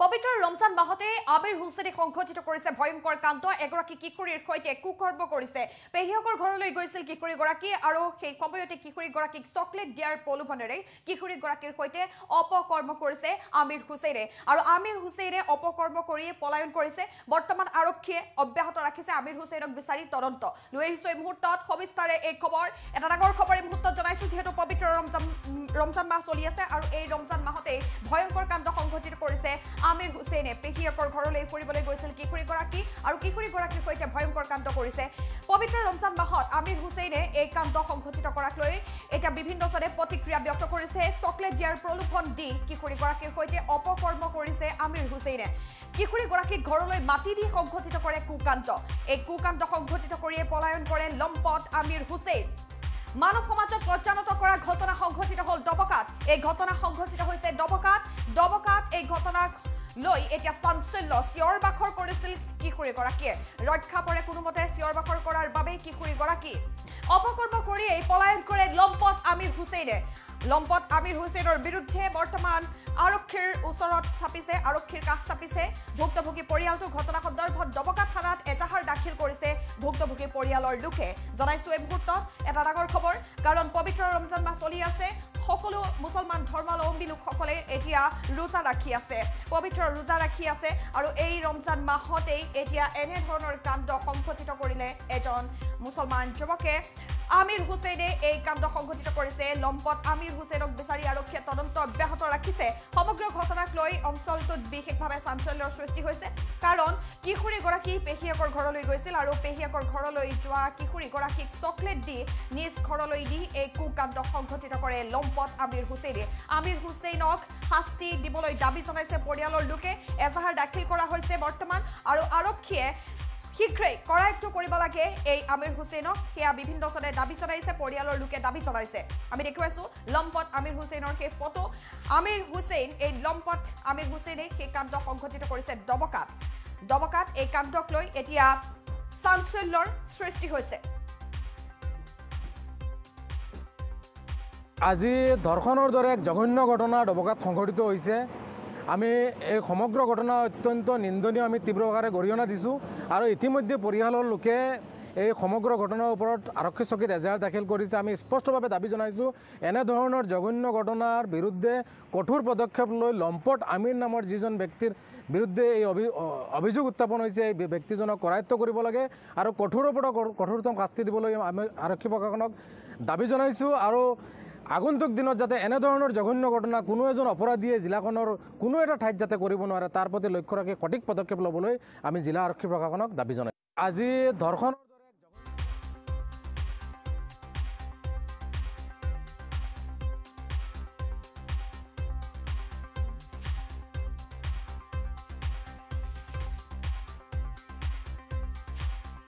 পবিত্ৰ ৰমজান মাহতে আমিৰ হুছেইনে সংঘটিত কৰিছে ভয়ংকৰ কাণ্ড এগৰাকী কিশোৰীৰ সৈতে কুকৰ্ম কৰিছে পেহিয়কৰ ঘৰলৈ গৈছিল কিশোৰীগৰাকী আৰু সেই সময়তে কিশোৰীগৰাকীক চকলেট দিয়াৰ প্ৰলোভনেৰে কিশোৰীগৰাকীৰ সৈতে অপকৰ্ম কৰিছে আমিৰ হুছেইনে আৰু আমিৰ হুছেইনে অপকৰ্ম কৰি পলায়ন কৰিছে বৰ্তমান আৰক্ষীয়ে অব্যাহত ৰাখিছে আমিৰ হুছেইনক বিচাৰি তদন্ত লৈ আহিছে এই মুহূৰ্তত সবিস্তাৰে এই খবৰ এটা ডাঙৰ খবৰ এই মুহূৰ্তত জনাইছো যেহেতু পবিত্ৰ ৰমজান মাহ চলি আছে আৰু এই ৰমজান মাহতে ভয়ংকৰ কাণ্ড সংঘটিত কৰিছে আমিৰ হুছেইনে পেহিয়কৰ ঘৰলৈ ফুৰিবলৈ গৈছিল কিশোৰীগৰাকী আৰু কিশোৰীগৰাকীৰ সৈতে ভয়ংকৰ কাণ্ড কৰিছে পবিত্ৰ ৰমজান মাহত আমিৰ হুছেইনে এই কাণ্ড সংঘটিত কৰাক লৈ এটা বিভিন্নজনে প্ৰতিক্ৰিয়া ব্যক্ত কৰিছে চকলেট দিয়াৰ প্ৰলোভন দি কিশোৰীগৰাকীৰ সৈতে অপকৰ্ম কৰিছে আমিৰ হুছেইনে কিশোৰীগৰাকীক ঘৰলৈ মাটি দি সংঘটিত কৰে কুকাণ্ড এই কুকাণ্ড সংঘটিত কৰিয়ে পলায়ন কৰে লম্পট আমিৰ হুছেইন মানৱ সমাজক প্ৰত্যানত কৰা ঘটনা সংঘটিত হল দবকাত এই ঘটনা সংঘটিত হৈছে দবকাত এই ঘটনাক লৈ এতিয়া চাঞ্চল্য চিঞৰ বাখৰ কৰিছিল কিশোৰীগৰাকীয়ে ৰক্ষা পৰে কোনোমতে চিঞৰ বাখৰ কৰাৰ বাবে কিশোৰীগৰাকী অপকৰ্ম কৰি এই পলায়ন কৰে লম্পট আমিৰ হুছেইনে লম্পট আমিৰ হুছেইনৰ বিৰুদ্ধে বৰ্তমান আৰক্ষীৰ ওচৰত চাপিছে আৰক্ষীৰ কাষ চাপিছে ভুক্তভোগী পৰিয়ালটো ঘটনা সন্দৰ্ভত দবকা থানাত এজাহাৰ দাখিল কৰিছে ভুক্তভোগী পৰিয়ালৰ লোকে জনাইছো এই মুহূৰ্তত এটা ডাঙৰ খবৰ কাৰণ পবিত্ৰ ৰমজান মাহ চলি আছে সকলো মুছলমান ধৰ্মাৱলম্বী লোকসকলে এতিয়া ৰোজা ৰাখি আছে পবিত্ৰ ৰোজা ৰাখি আছে আৰু এই ৰমজান মাহতেই এতিয়া এনে ধৰণৰ কাণ্ড সংঘটিত কৰিলে এজন মুছলমান যুৱকে আমিৰ হুছেইনে এই কাণ্ড সংঘটিত কৰিছে লম্পট আমিৰ হুছেইনক বিচাৰি আৰক্ষীয়ে তদন্ত অব্যাহত ৰাখিছে সমগ্ৰ ঘটনাক লৈ অঞ্চলটোত বিশেষভাৱে চাঞ্চল্যৰ সৃষ্টি হৈছে কাৰণ কিশোৰীগৰাকী পেহিয়কৰ ঘৰলৈ গৈছিল আৰু পেহিয়কৰ ঘৰলৈ যোৱা কিশোৰীগৰাকীক চকলেট দি নিজ ঘৰলৈ দি এই কুকাণ্ড সংঘটিত কৰে লম্পট আমিৰ হুছেইনে আমিৰ হুছেইনক শাস্তি দিবলৈ দাবী জনাইছে পৰিয়ালৰ লোকে এজাহাৰ দাখিল কৰা হৈছে বৰ্তমান আৰু আৰক্ষীয়ে শীঘ্ৰেই কৰায়ত্ব কৰিব লাগে এই আমিৰ হুছেইনক সেয়া বিভিন্নজনে দাবী জনাইছে পৰিয়ালৰ লোকে দাবী জনাইছে আমি দেখুৱাইছো লম্পট আমিৰ হুছেইনৰ সেই ফটো আমিৰ হুছেইন এই লম্পট আমিৰ হুছেইনে সেই কাণ্ড সংঘটিত কৰিছে দবকাত এই কাণ্ডক লৈ এতিয়া চাঞ্চল্যৰ সৃষ্টি হৈছে আজি ধৰ্ষণৰ দৰে এক জঘন্য ঘটনা দবকাত সংঘটিত হৈছে আমি এই সমগ্ৰ ঘটনা অত্যন্ত নিন্দনীয় আমি তীব্ৰভাৱে গৰিহণা দিছোঁ আৰু ইতিমধ্যে পৰিয়ালৰ লোকে এই সমগ্ৰ ঘটনাৰ ওপৰত আৰক্ষী চকীত এজাহাৰ দাখিল কৰিছে আমি স্পষ্টভাৱে দাবী জনাইছোঁ এনেধৰণৰ জঘন্য ঘটনাৰ বিৰুদ্ধে কঠোৰ পদক্ষেপ লৈ লম্পট আমিৰ নামৰ যিজন ব্যক্তিৰ বিৰুদ্ধে এই অভিযোগ উত্থাপন হৈছে এই ব্যক্তিজনক কৰায়ত্ব কৰিব লাগে আৰু কঠোৰৰ পৰা কঠোৰতম শাস্তি দিবলৈ আমি আৰক্ষী প্ৰশাসনক দাবী জনাইছোঁ আৰু আগন্তুক দিনত যাতে এনেধৰণৰ জঘন্য ঘটনা কোনো এজন অপৰাধীয়ে জিলাখনৰ কোনো এটা ঠাইত যাতে কৰিব নোৱাৰে তাৰ প্ৰতি লক্ষ্য ৰাখি সঠিক পদক্ষেপ ল'বলৈ আমি জিলা আৰক্ষী প্ৰশাসনক দাবী জনাইছোঁ আজি ধৰ্ষণ